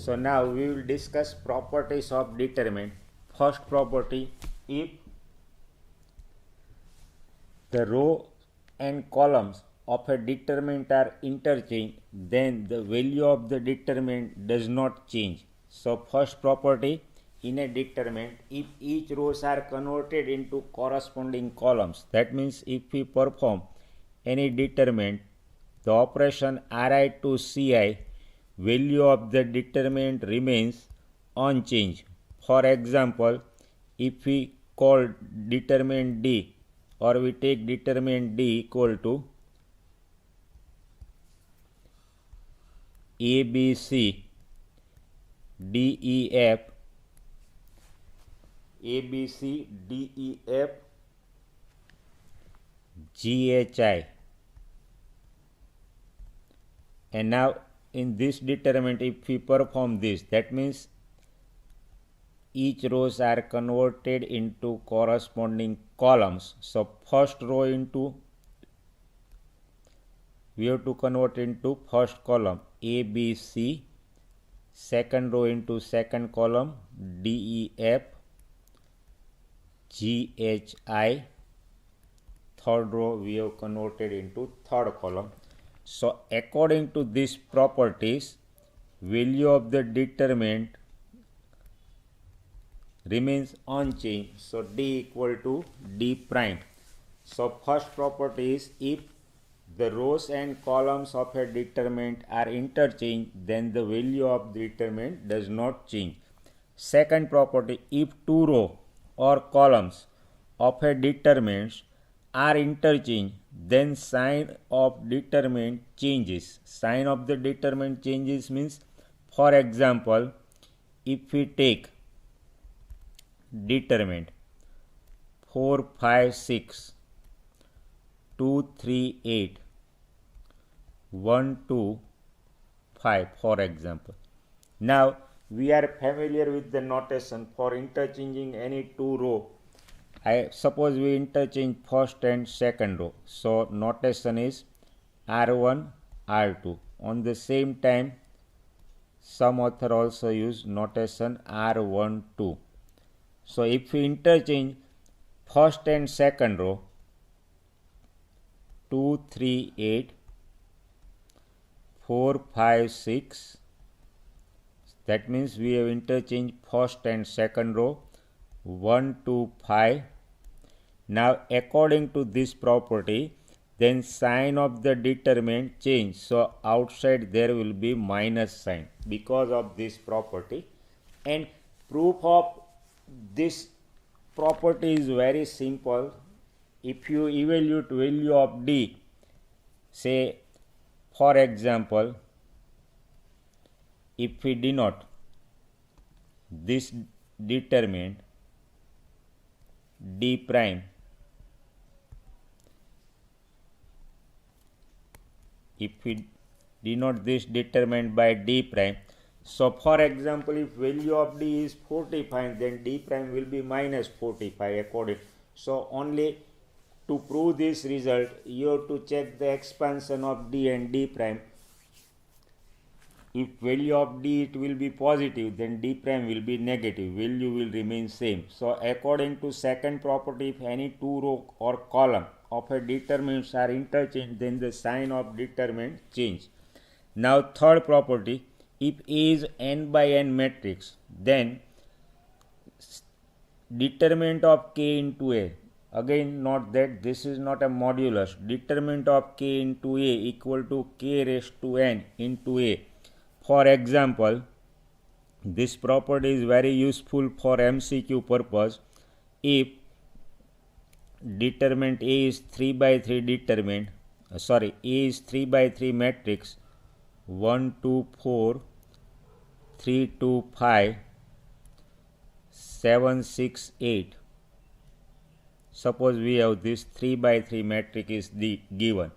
So now we will discuss properties of determinant. First property, if the row and columns of a determinant are interchanged, then the value of the determinant does not change. So first property, in a determinant, if each rows are converted into corresponding columns, that means if we perform any determinant, the operation Ri to Ci, value of the determinant remains unchanged. For example, if we call determinant D, or we take determinant D equal to A, B, C, D, E, F, A, B, C, D, E, F, G, H, I. And now in this determinant, if we perform this, that means each rows are converted into corresponding columns. So first row into, we have to convert into first column A, B, C, second row into second column D, E, F, G, H, I, third row we have converted into third column. So according to these properties, value of the determinant remains unchanged. So D equal to D prime. So first property is, if the rows and columns of a determinant are interchanged, then the value of the determinant does not change. Second property, if two rows or columns of a determinant are interchanged, then sign of determinant changes. Sign of the determinant changes means, for example, if we take determinant 4, 5, 6, 2, 3, 8, 1, 2, 5, for example. Now we are familiar with the notation for interchanging any two row. I suppose we interchange first and second row. So notation is R1, R2. On the same time, some author also use notation R1, 2. So if we interchange first and second row, 2, 3, 8, 4, 5, 6, that means we have interchanged first and second row, 1, 2, 5. Now according to this property, then sign of the determinant change. So outside there will be minus sign because of this property. And proof of this property is very simple. If you evaluate value of D, say for example, if we denote this determinant D prime, if we denote this determinant by D prime, so for example, if value of D is 45, then D prime will be minus 45 according. So only to prove this result, you have to check the expansion of D and D prime. If value of D it will be positive, then D prime will be negative, value will remain same. So according to second property, if any two row or column of a determinants are interchanged, then the sign of determinant change. Now third property, if A is n by n matrix, then determinant of k into A, again note that this is not a modulus, determinant of k into A equal to k raised to n into A. For example, this property is very useful for MCQ purpose. If determinant A is 3 by 3 determinant, A is 3 by 3 matrix, 1, 2, 4, 3, 2, 5, 7, 6, 8. Suppose we have this 3 by 3 matrix is given.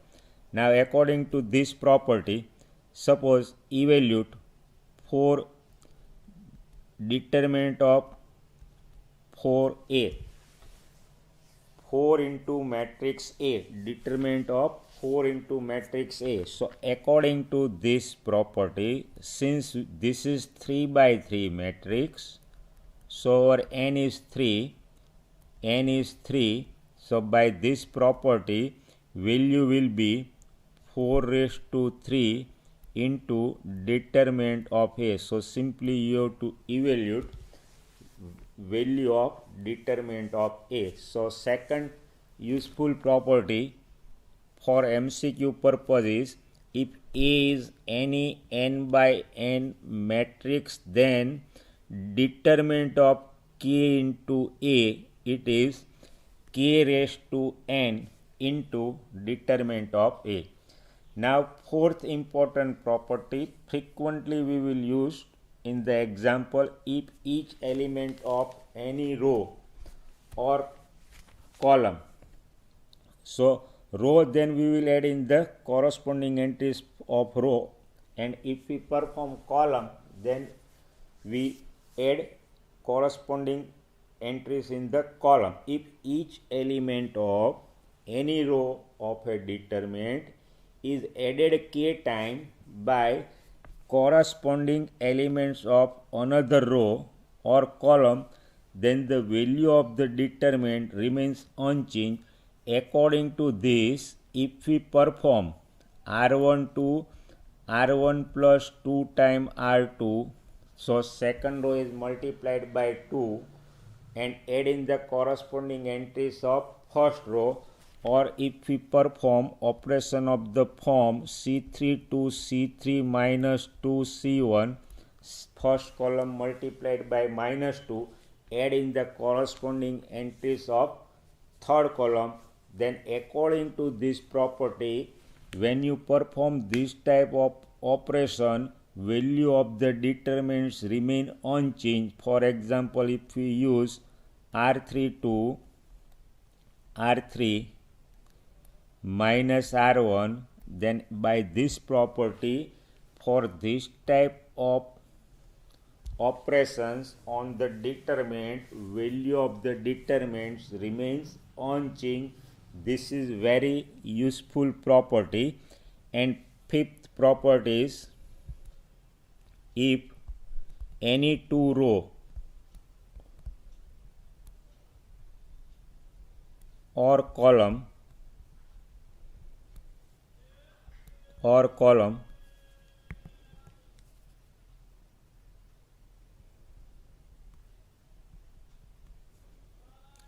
Now according to this property, suppose evaluate for determinant of 4A. 4 into matrix A, determinant of 4 into matrix A. So according to this property, since this is 3 by 3 matrix, so our n is 3, so by this property, value will be 4 raised to 3 into determinant of A. So simply you have to evaluate value of determinant of A. So second useful property for MCQ purpose is, if A is any n by n matrix, then determinant of K into A, it is K raised to n into determinant of A. Now fourth important property, frequently we will use in the example, if each element of any row or column. So row, then we will add in the corresponding entries of row, and if we perform column, then we add corresponding entries in the column. If each element of any row of a determinant is added k time by corresponding elements of another row or column, then the value of the determinant remains unchanged. According to this, if we perform R1 to R1 plus 2 times R2, so second row is multiplied by 2, and add in the corresponding entries of first row, or if we perform operation of the form C3 to C3 minus 2C1, first column multiplied by minus 2, add in the corresponding entries of third column, then according to this property, when you perform this type of operation, value of the determinants remain unchanged. For example, if we use R3 to R3 minus R1, then by this property, for this type of operations on the determinant, value of the determinants remains unchanged. This is very useful property. And fifth property is, if any two row or column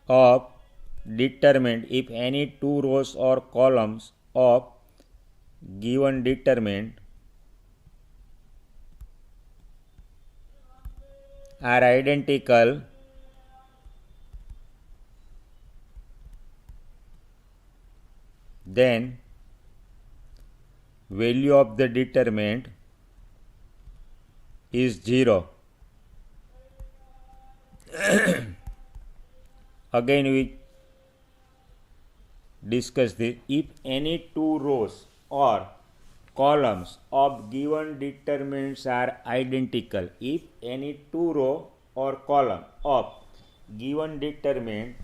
of determinant, if any two rows or columns of given determinant are identical, then value of the determinant is 0. Again we discuss this. If any two rows or columns of given determinants are identical, if any two row or column of given determinant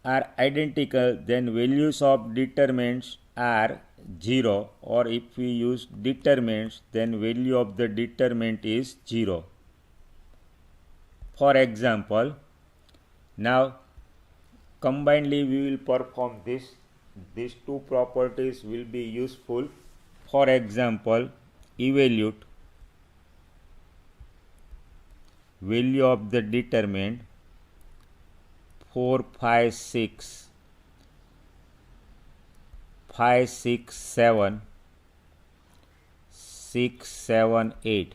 are identical, then values of determinants are 0, or if we use determinants, then value of the determinant is 0. For example, now combinedly we will perform this. These two properties will be useful. For example, evaluate value of the determinant 4, 5, 6, 5, 6, 7, 6, 7, 8.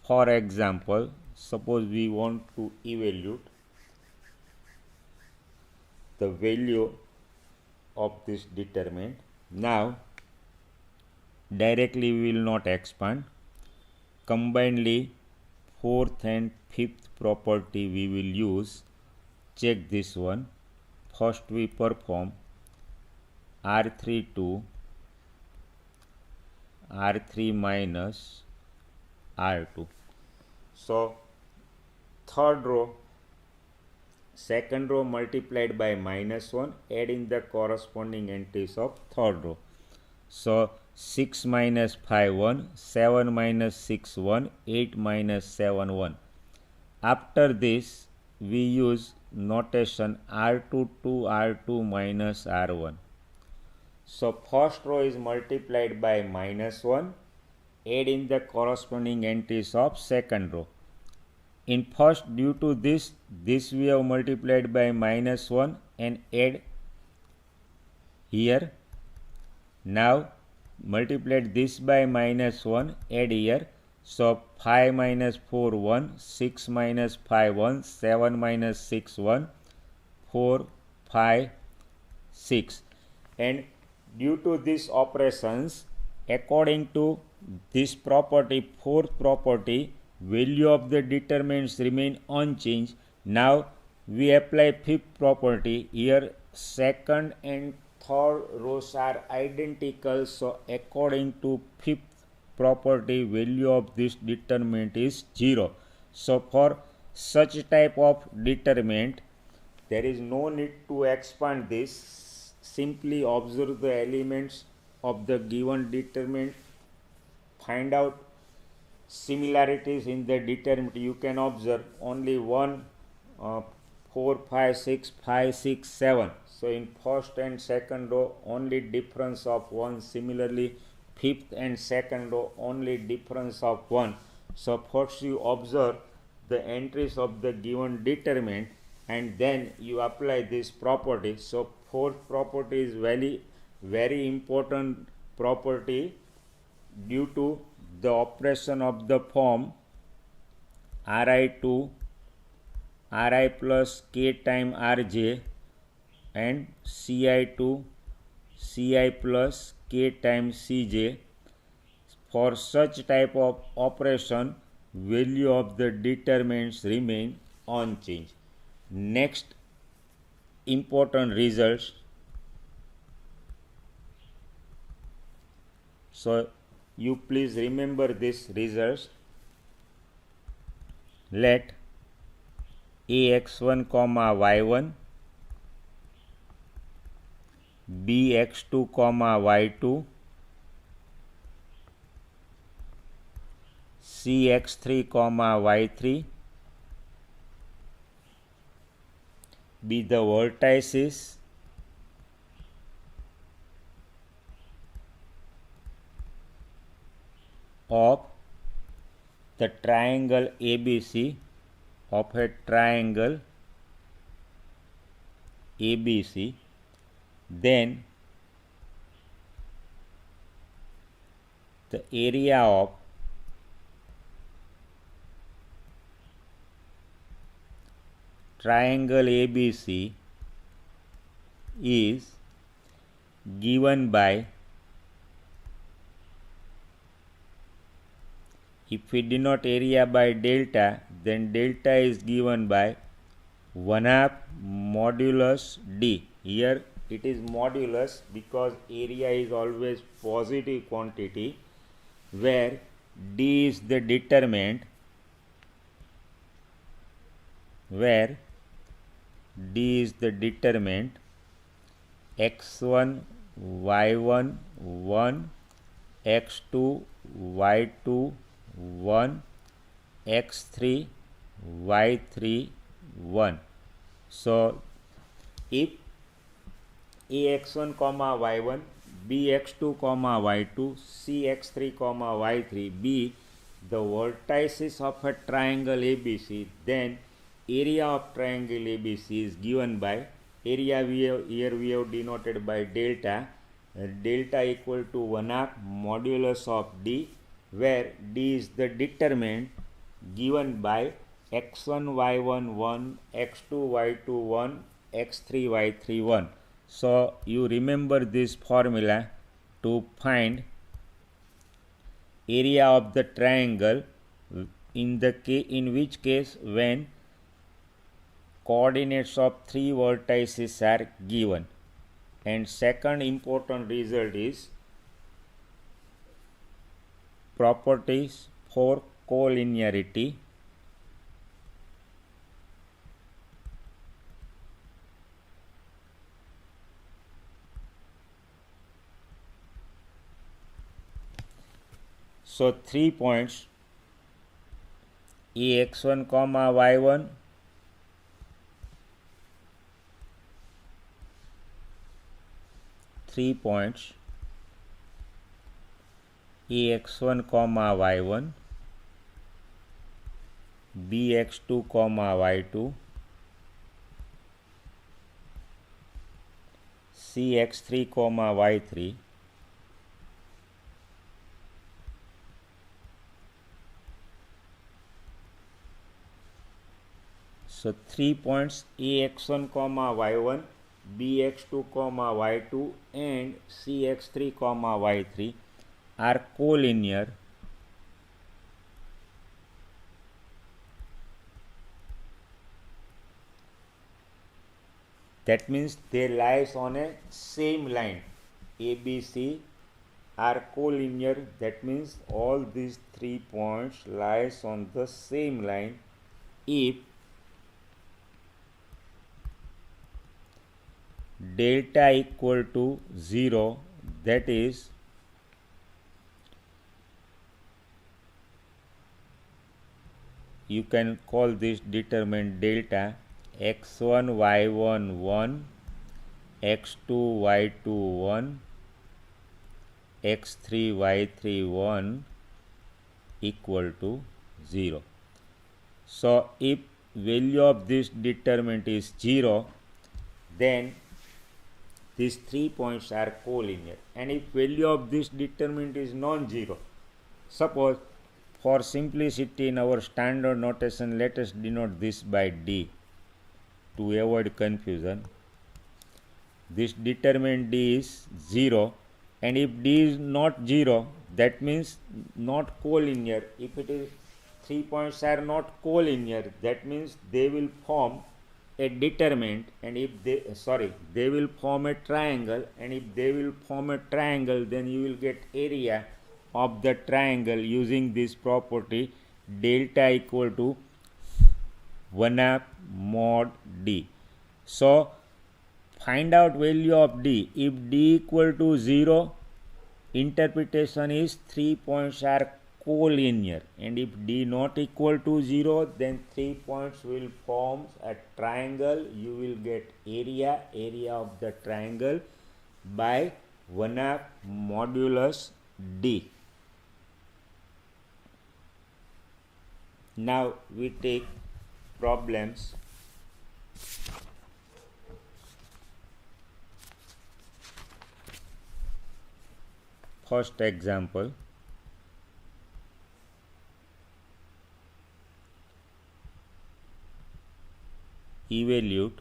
For example, suppose we want to evaluate the value of this determinant. Now directly we will not expand. Combinedly fourth and fifth property we will use. Check this one. First we perform R3 to R3 minus R2. So third row second row multiplied by -1, adding the corresponding entries of third row. So 6 minus 5 1, 7 minus 6 1, 8 minus 7 1. After this we use notation R2 to R2 minus R1. So first row is multiplied by -1, add in the corresponding entries of second row. In first, due to this we have multiplied by -1 and add here. Now multiplied this by -1, add here. So 5 minus 4 1, 6 minus 5 1, 7 minus 6 1, 4 5 6. And due to these operations, according to this property, fourth property, value of the determinants remain unchanged. Now we apply fifth property. Here second and third rows are identical, so according to fifth property, value of this determinant is 0. So for such type of determinant, there is no need to expand this. Simply observe the elements of the given determinant, find out similarities in the determinant. You can observe only 1, 4, 5, 6, 5, 6, 7. So in first and second row only difference of 1. Similarly fifth and second row only difference of 1. So first you observe the entries of the given determinant and then you apply this property. So fourth property is very important property due to the operation of the form Ri2 Ri plus k time Rj and Ci2 Ci plus k times Cj. For such type of operation, value of the determinants remain unchanged. Next important results. So you please remember this results. Let ax1 comma y1, bx2 comma y2, cx3 comma y3 be the vertices of the triangle ABC, of a triangle ABC. Then the area of triangle ABC is given by, if we denote area by delta, then delta is given by 1/2 modulus D. Here it is modulus because area is always positive quantity, where D is the determinant, where D is the determinant. x1 y1 1, x2 y2 1, x3 y3 1. So if ax1 comma y1, bx2 comma y2, cx3 comma y3 be the vertices of a triangle ABC, then area of triangle ABC is given by, area here we have denoted by delta, delta equal to 1/2 modulus of D, where D is the determinant, given by x1 y1 1, x2 y2 1, x3 y3 1. So you remember this formula to find area of the triangle in which case when coordinates of 3 vertices are given. And second important result is properties for collinearity. So 3 points ax1 comma y1, ax1 comma y1, bx2 comma y2, cx3 comma y3, so 3 points ax1 comma y1, bx2 comma y2 and cx3 comma y3 are collinear. That means they lies on a same line. A, B, C are collinear. That means all these 3 points lies on the same line if delta equal to 0, that is you can call this determinant delta x1 y1 1, x2 y2 1, x3 y3 1 equal to 0. So if value of this determinant is 0, then these 3 points are collinear, and if value of this determinant is non-zero, suppose for simplicity in our standard notation let us denote this by D to avoid confusion. This determinant D is 0, and if D is not 0, that means not collinear. If it is 3 points are not collinear, that means they will form a determinant, and if they will form a triangle, and if they will form a triangle, then you will get area of the triangle using this property delta equal to 1/2 mod D. So find out value of D. If D equal to 0, interpretation is 3 points are collinear, and if D not equal to 0, then 3 points will form a triangle. You will get area of the triangle by 1/2 modulus D. Now we take problems. First example, evaluate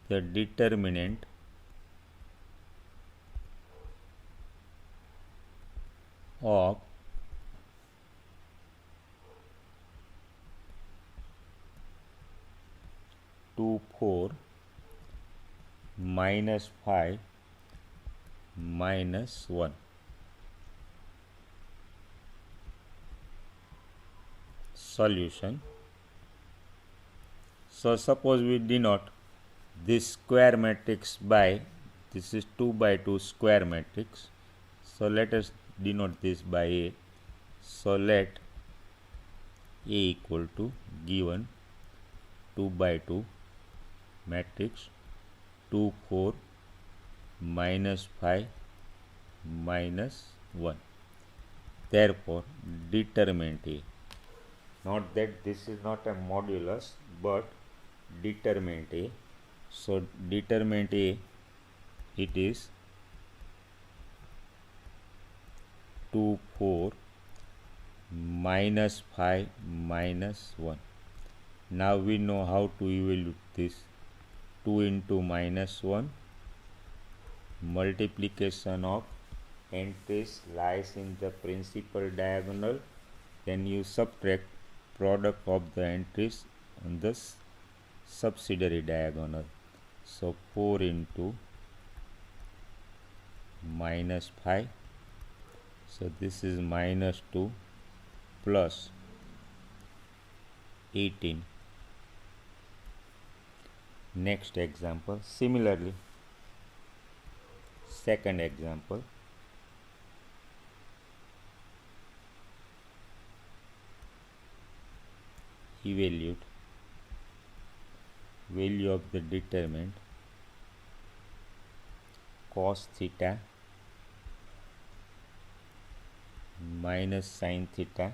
the determinant of -2 4 -5 -1. Solution. So suppose we denote this square matrix by, this is 2 by 2 square matrix. So let us denote this by A. So let A equal to given 2 by 2 matrix 2 4 -5 -1. Therefore determinant A, not that this is not a modulus but determinant A. So determinant A, it is 2 4 -5 -1. Now we know how to evaluate this. 2 into -1, multiplication of entries lies in the principal diagonal, then you subtract product of the entries on the subsidiary diagonal. So 4 into -5, so this is -2 plus 18. Next example, similarly, second example, evaluate value of the determinant cos theta minus sin theta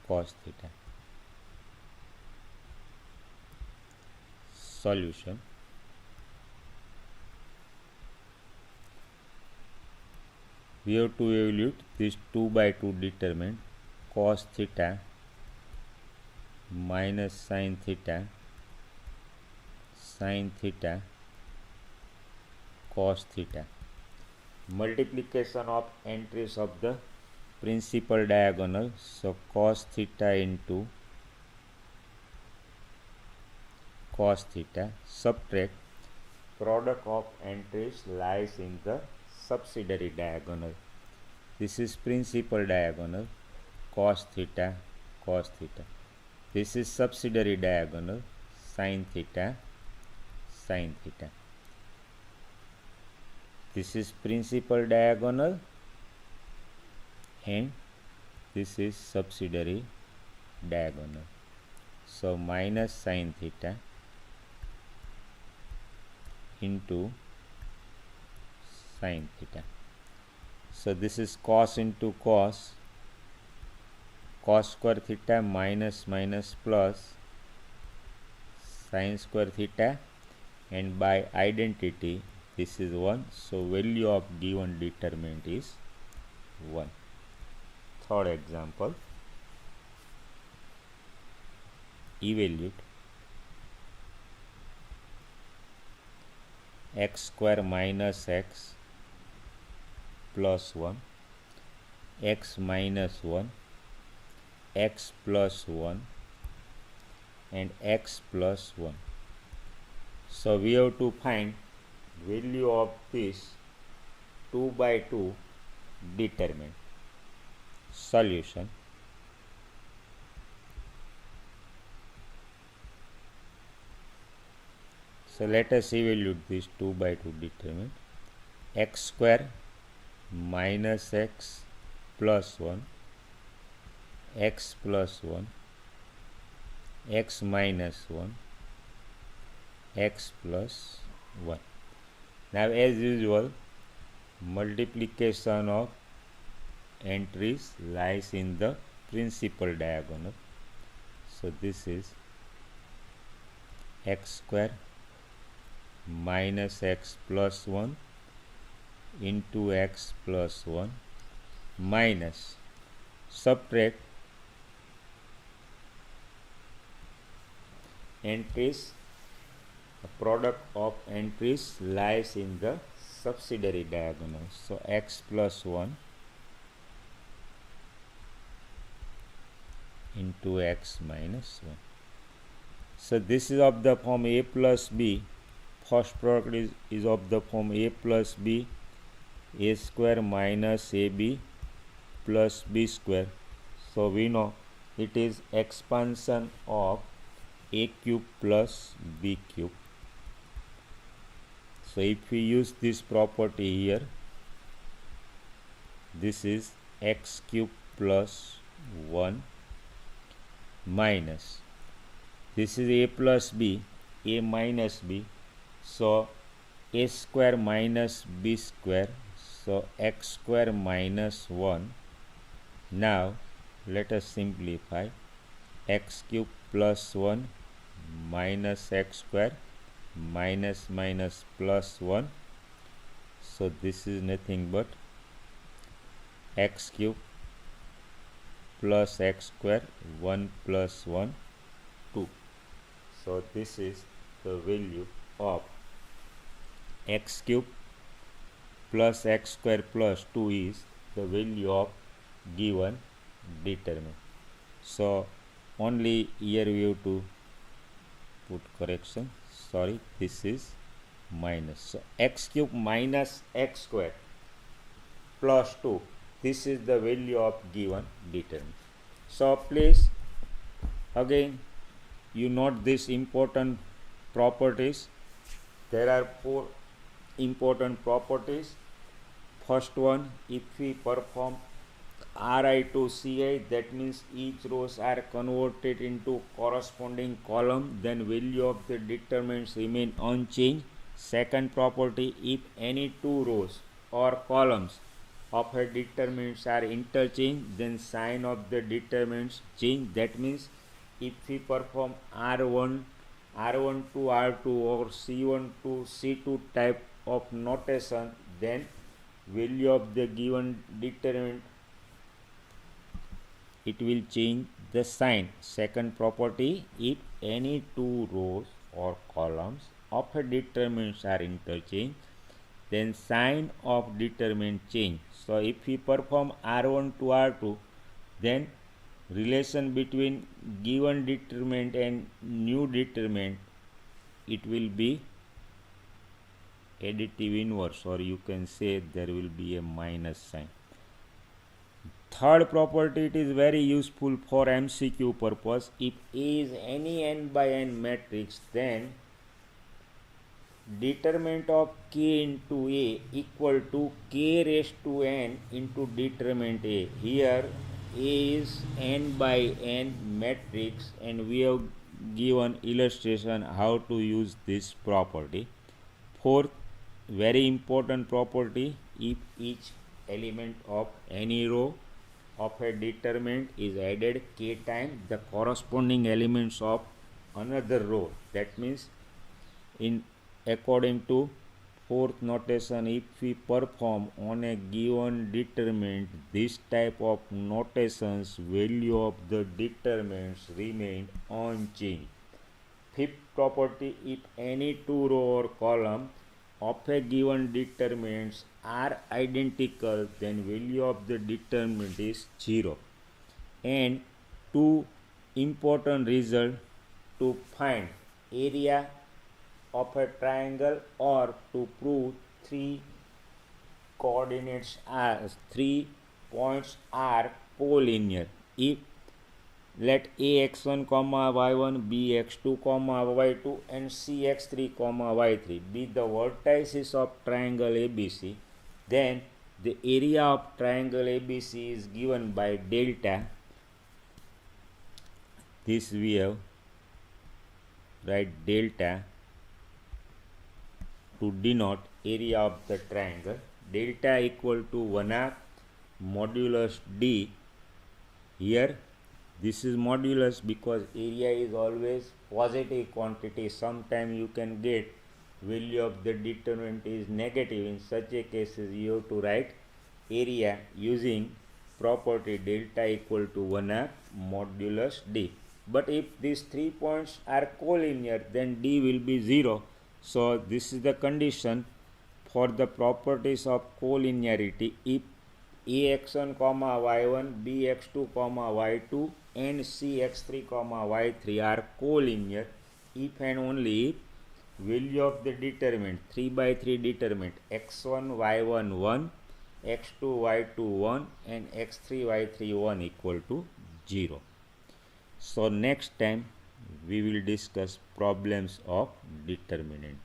cos theta. Solution. We have to evaluate this 2 by 2 determinant cos theta minus sin theta cos theta. Multiplication of entries of the principal diagonal. So cos theta into cos theta, subtract product of entries lies in the subsidiary diagonal. This is principal diagonal cos theta. This is subsidiary diagonal sin theta. This is principal diagonal and this is subsidiary diagonal. So minus sin theta into sin theta. So this is cos into cos square theta minus plus sin square theta, and by identity this is 1. So value of given determinant is 1. Third example, evaluate x square minus x plus 1, x minus 1, x plus 1 and x plus 1. So we have to find value of this 2 by 2 determinant. Solution. So let us evaluate this 2 by 2 determinant. X square minus x plus 1, x plus 1, x minus 1, x plus 1. Now as usual, multiplication of entries lies in the principal diagonal. So this is x square minus x plus 1 into x plus 1 minus, subtract entries, the product of entries lies in the subsidiary diagonal. So x plus 1 into x minus 1. So this is of the form a plus b. First product is of the form a plus b, a square minus ab plus b square. So we know it is expansion of a cube plus b cube. So if we use this property here, this is x cube plus 1 minus, this is a plus b, a minus b. So a square minus b square, so x square minus 1. Now let us simplify. X cube plus 1 minus x square minus plus 1. So this is nothing but x cube plus x square, 1 plus 1, 2. So this is the value of x cube plus x square plus 2 is the value of given determinant. So only here we have to put correction. Sorry, this is minus. So x cube minus x square plus 2. This is the value of given determinant. So please again you note these important properties. There are 4 important properties. First one, if we perform Ri to Ci, that means each rows are converted into corresponding column, then value of the determinants remain unchanged. Second property, if any two rows or columns of a determinants are interchanged, then sign of the determinants change. That means if we perform R1 to R2 or C1 to C2 type of notation, then value of the given determinant, it will change the sign. Second property, if any two rows or columns of a determinants are interchanged, then sign of determinant change. So if we perform R1 to R2, then relation between given determinant and new determinant, it will be additive inverse, or you can say there will be a minus sign. Third property, it is very useful for MCQ purpose. If A is any n by n matrix, then determinant of k into A equal to k raised to n into determinant A. Here A is n by n matrix, and we have given illustration how to use this property. Fourth, very important property, if each element of any row of a determinant is added k time the corresponding elements of another row. That means in according to fourth notation, if we perform on a given determinant this type of notations, value of the determinants remain unchanged. Fifth property, if any two row or column of a given determinants are identical, then value of the determinant is 0. And two important results to find area of a triangle or to prove three points are collinear. If let ax1, y1, bx2, y2 and cx3, y3 be the vertices of triangle ABC, then the area of triangle ABC is given by delta. This we have write delta to denote area of the triangle. Delta equal to 1/2 modulus D. Here this is modulus because area is always positive quantity. Sometime you can get value of the determinant is negative. In such a cases you have to write area using property delta equal to 1/2 modulus D. But if these 3 points are collinear, then D will be 0. So this is the condition for the properties of collinearity. If ax1, y1, bx2, y2 and cx3, y3 are collinear, if and only if value of the determinant 3 by 3 determinant x1, y1 1, x2, y2 1 and x3, y3 1 equal to 0. So next time we will discuss problems of determinant.